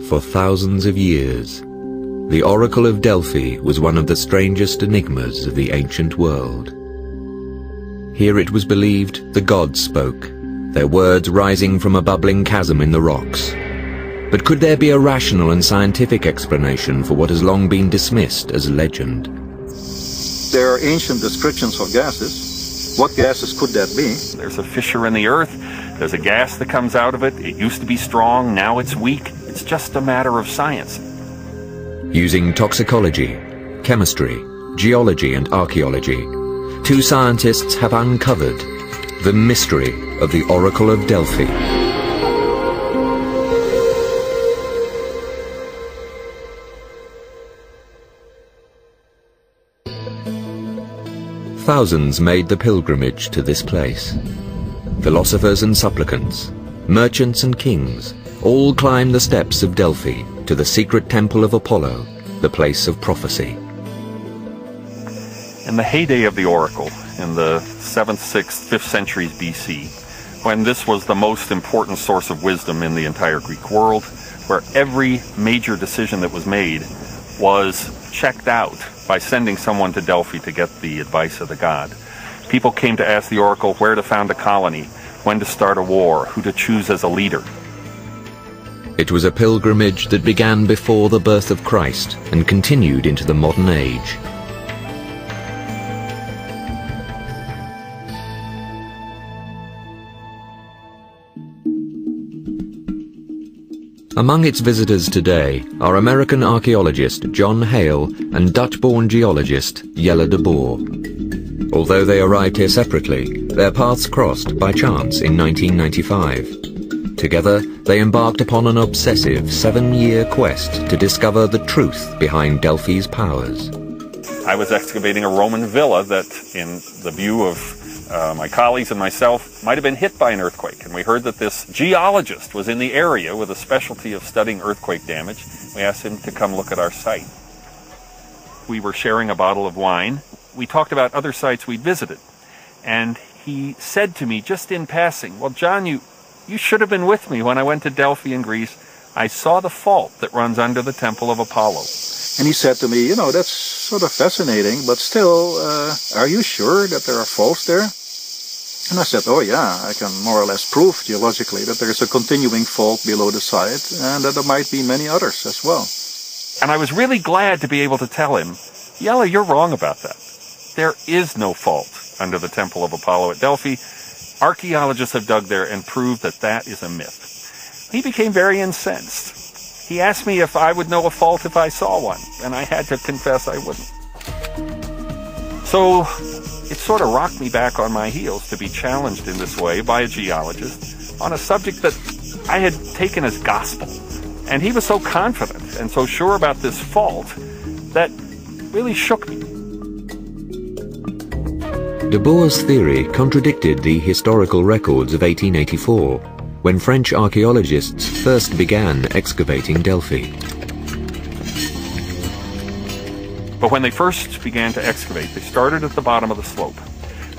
For thousands of years, the Oracle of Delphi was one of the strangest enigmas of the ancient world. Here it was believed the gods spoke, their words rising from a bubbling chasm in the rocks. But could there be a rational and scientific explanation for what has long been dismissed as legend? There are ancient descriptions of gases. What gases could that be? There's a fissure in the earth. There's a gas that comes out of it. It used to be strong, now it's weak. It's just a matter of science. Using toxicology, chemistry, geology and archaeology, two scientists have uncovered the mystery of the Oracle of Delphi. Thousands made the pilgrimage to this place. Philosophers and supplicants, merchants and kings, all climbed the steps of Delphi to the secret temple of Apollo, the place of prophecy. In the heyday of the Oracle, in the 7th, 6th, 5th centuries BC, when this was the most important source of wisdom in the entire Greek world, where every major decision that was made was checked out by sending someone to Delphi to get the advice of the god. People came to ask the Oracle where to found a colony, when to start a war, who to choose as a leader. It was a pilgrimage that began before the birth of Christ and continued into the modern age. Among its visitors today are American archaeologist John Hale and Dutch-born geologist Jelle de Boer. Although they arrived here separately, their paths crossed by chance in 1995. Together, they embarked upon an obsessive 7-year quest to discover the truth behind Delphi's powers. I was excavating a Roman villa that, in the view of my colleagues and myself, might have been hit by an earthquake, and we heard that this geologist was in the area with a specialty of studying earthquake damage. We asked him to come look at our site. We were sharing a bottle of wine. We talked about other sites we'd visited, and he said to me just in passing, "Well, John, you should have been with me when I went to Delphi in Greece. I saw the fault that runs under the temple of Apollo." And he said to me, "You know, that's sort of fascinating, but still, are you sure that there are faults there?" And I said, "Oh yeah, I can more or less prove geologically that there is a continuing fault below the site, and that there might be many others as well." And I was really glad to be able to tell him, "Jelle, you're wrong about that. There is no fault under the temple of Apollo at Delphi. Archaeologists have dug there and proved that that is a myth." He became very incensed. He asked me if I would know a fault if I saw one, and I had to confess I wouldn't. So it sort of rocked me back on my heels to be challenged in this way by a geologist on a subject that I had taken as gospel. And he was so confident and so sure about this fault that really shook me. De Boer's theory contradicted the historical records of 1884, when French archaeologists first began excavating Delphi. But when they first began to excavate, they started at the bottom of the slope,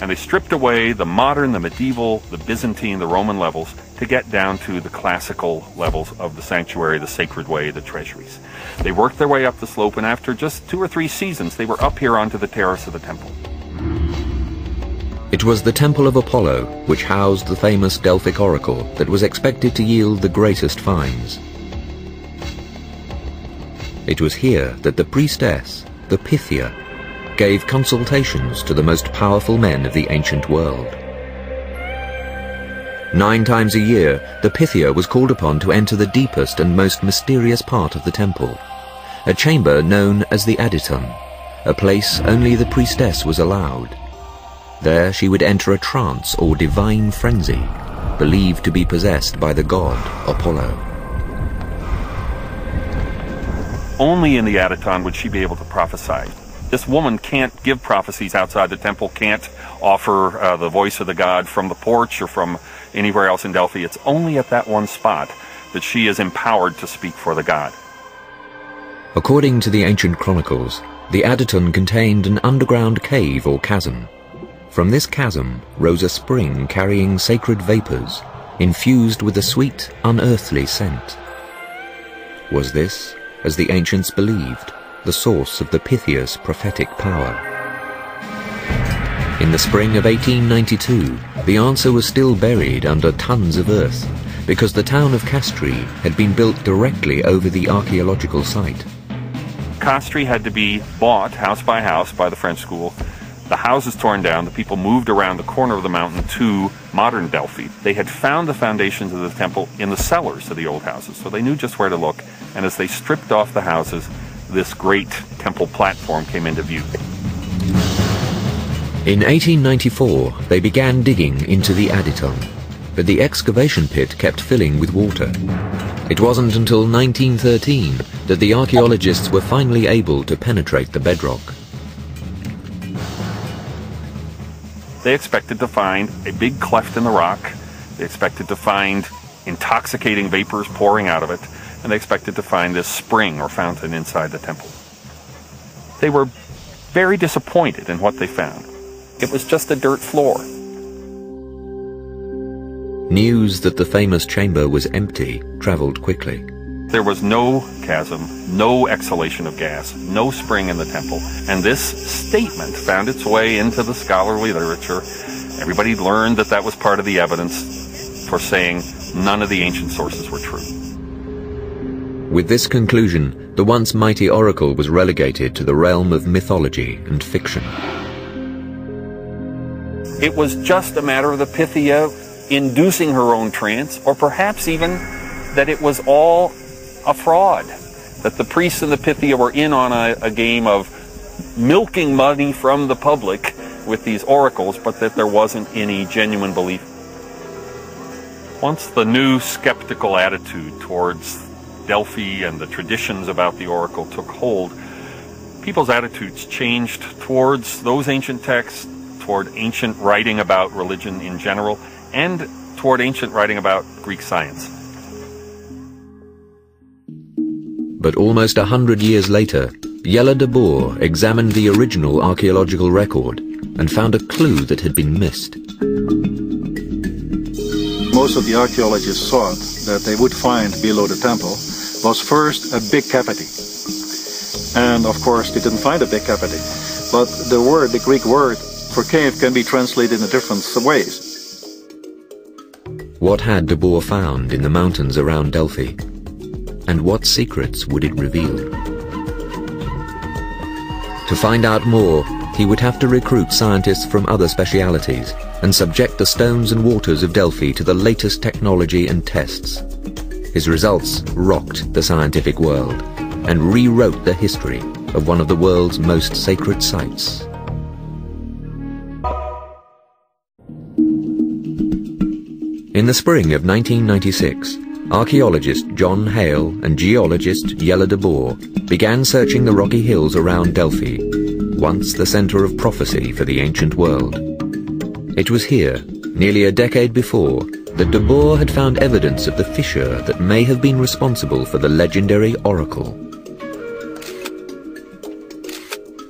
and they stripped away the modern, the medieval, the Byzantine, the Roman levels to get down to the classical levels of the sanctuary, the sacred way, the treasuries. They worked their way up the slope, and after just 2 or 3 seasons, they were up here onto the terrace of the temple. It was the Temple of Apollo, which housed the famous Delphic oracle, that was expected to yield the greatest finds. It was here that the priestess, the Pythia, gave consultations to the most powerful men of the ancient world. 9 times a year, the Pythia was called upon to enter the deepest and most mysterious part of the temple, a chamber known as the Aditon, a place only the priestess was allowed. There she would enter a trance or divine frenzy, believed to be possessed by the god Apollo. Only in the Aditon would she be able to prophesy. This woman can't give prophecies outside the temple, can't offer the voice of the god from the porch or from anywhere else in Delphi. It's only at that one spot that she is empowered to speak for the god. According to the ancient chronicles, the Aditon contained an underground cave or chasm. From this chasm rose a spring carrying sacred vapors, infused with a sweet, unearthly scent. Was this, as the ancients believed, the source of the Pythia's prophetic power? In the spring of 1892, the answer was still buried under tons of earth, because the town of Castri had been built directly over the archaeological site. Castri had to be bought house by the French school. The houses torn down, the people moved around the corner of the mountain to modern Delphi. They had found the foundations of the temple in the cellars of the old houses, so they knew just where to look. And as they stripped off the houses, this great temple platform came into view. In 1894, they began digging into the Aditon, but the excavation pit kept filling with water. It wasn't until 1913 that the archaeologists were finally able to penetrate the bedrock. They expected to find a big cleft in the rock. They expected to find intoxicating vapors pouring out of it, and they expected to find this spring or fountain inside the temple. They were very disappointed in what they found. It was just a dirt floor. News that the famous chamber was empty traveled quickly. There was no chasm, no exhalation of gas, no spring in the temple, and this statement found its way into the scholarly literature. Everybody learned that that was part of the evidence for saying none of the ancient sources were true. With this conclusion, the once mighty oracle was relegated to the realm of mythology and fiction. It was just a matter of the Pythia inducing her own trance, or perhaps even that it was all a fraud, that the priests and the Pythia were in on a game of milking money from the public with these oracles, but that there wasn't any genuine belief. Once the new skeptical attitude towards Delphi and the traditions about the oracle took hold, people's attitudes changed towards those ancient texts, toward ancient writing about religion in general, and toward ancient writing about Greek science. But almost 100 years later, Jelle de Boer examined the original archaeological record and found a clue that had been missed. Most of the archaeologists thought that they would find below the temple was first a big cavity. And of course they didn't find a big cavity. But the Greek word for cave can be translated in different ways. What had de Boer found in the mountains around Delphi? And what secrets would it reveal? To find out more, he would have to recruit scientists from other specialities and subject the stones and waters of Delphi to the latest technology and tests. His results rocked the scientific world and rewrote the history of one of the world's most sacred sites. In the spring of 1996, archaeologist John Hale and geologist Jelle de Boer began searching the rocky hills around Delphi, once the center of prophecy for the ancient world. It was here, nearly a decade before, that de Boer had found evidence of the fissure that may have been responsible for the legendary oracle.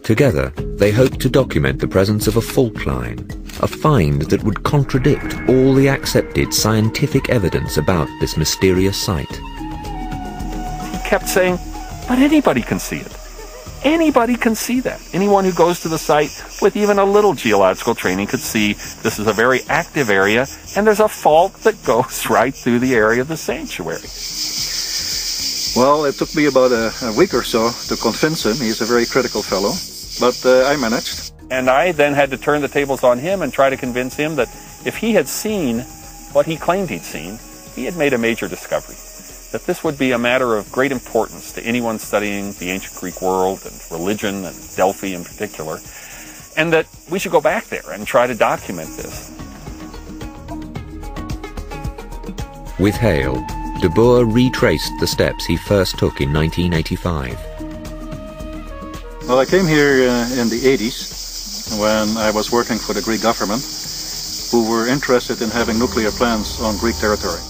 Together, they hoped to document the presence of a fault line, a find that would contradict all the accepted scientific evidence about this mysterious site. He kept saying, but anybody can see it. Anybody can see that. Anyone who goes to the site with even a little geological training could see this is a very active area and there's a fault that goes right through the area of the sanctuary. Well, it took me about a week or so to convince him. He's a very critical fellow, but I managed. And I then had to turn the tables on him and try to convince him that if he had seen what he claimed he'd seen, he had made a major discovery. That this would be a matter of great importance to anyone studying the ancient Greek world and religion and Delphi in particular, and that we should go back there and try to document this. With Hale, de Boer retraced the steps he first took in 1985. Well, I came here in the 80s when I was working for the Greek government, who were interested in having nuclear plants on Greek territory.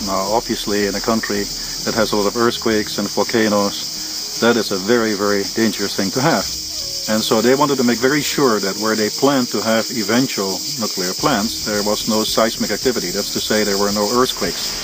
Now, obviously, in a country that has a lot of earthquakes and volcanoes, that is a very, very dangerous thing to have. And so they wanted to make very sure that where they planned to have eventual nuclear plants, there was no seismic activity. That's to say, there were no earthquakes.